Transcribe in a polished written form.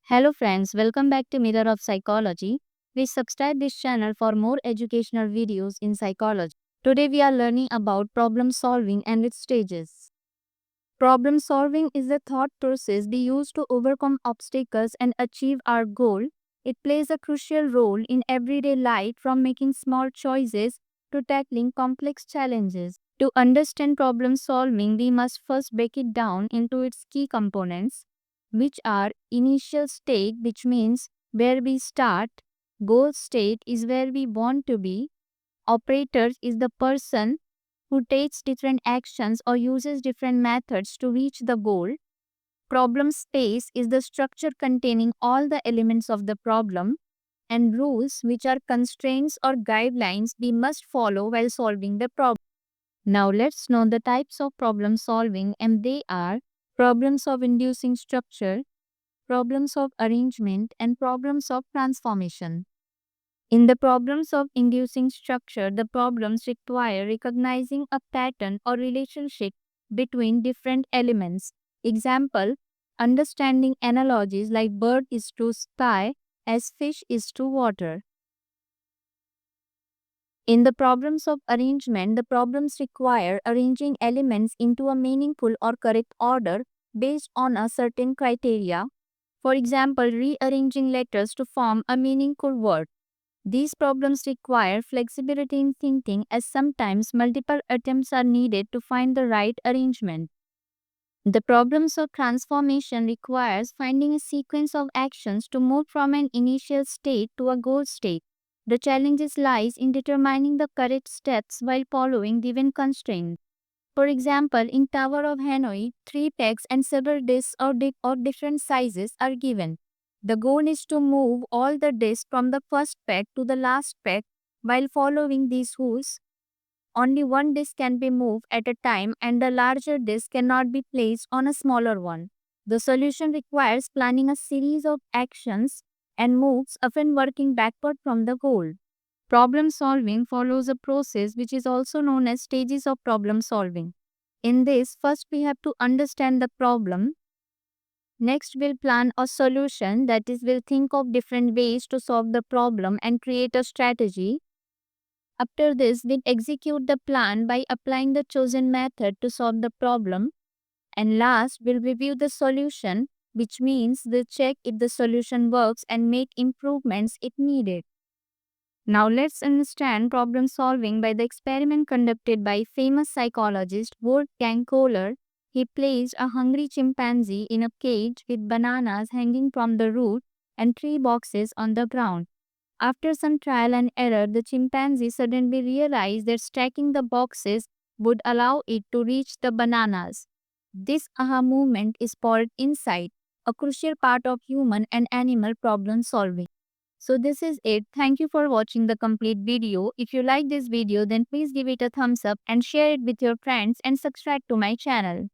Hello friends, welcome back to Mirror of Psychology. Please subscribe this channel for more educational videos in psychology. Today we are learning about problem solving and its stages. Problem solving is a thought process we use to overcome obstacles and achieve our goal. It plays a crucial role in everyday life from making small choices to tackling complex challenges. To understand problem solving, we must first break it down into its key components, which are initial state, which means where we start, goal state is where we want to be, operators is the person who takes different actions or uses different methods to reach the goal. Problem space is the structure containing all the elements of the problem, and rules, which are constraints or guidelines we must follow while solving the problem. Now let's know the types of problem solving, and they are problems of inducing structure, problems of arrangement, and problems of transformation. In the problems of inducing structure, the problems require recognizing a pattern or relationship between different elements. Example, understanding analogies like bird is to sky as fish is to water. In the problems of arrangement, the problems require arranging elements into a meaningful or correct order based on a certain criteria. For example, rearranging letters to form a meaningful word. These problems require flexibility in thinking, as sometimes multiple attempts are needed to find the right arrangement. The problems of transformation requires finding a sequence of actions to move from an initial state to a goal state. The challenges lies in determining the correct steps while following given constraints. For example, in Tower of Hanoi, three pegs and several discs of different sizes are given. The goal is to move all the discs from the first peg to the last peg while following these rules. Only one disc can be moved at a time, and the larger disc cannot be placed on a smaller one. The solution requires planning a series of actions and moves, often working backward from the goal. Problem solving follows a process which is also known as stages of problem solving. In this, first we have to understand the problem. Next, we'll plan a solution, that is, we'll think of different ways to solve the problem and create a strategy. After this, we'll execute the plan by applying the chosen method to solve the problem. And last, we'll review the solution, which means we'll check if the solution works and make improvements if needed. Now let's understand problem solving by the experiment conducted by famous psychologist Wolfgang Kohler. He placed a hungry chimpanzee in a cage with bananas hanging from the roof and three boxes on the ground. After some trial and error, the chimpanzee suddenly realized that stacking the boxes would allow it to reach the bananas. This aha moment is called insight, a crucial part of human and animal problem solving. So this is it. Thank you for watching the complete video. If you like this video, then please give it a thumbs up and share it with your friends and subscribe to my channel.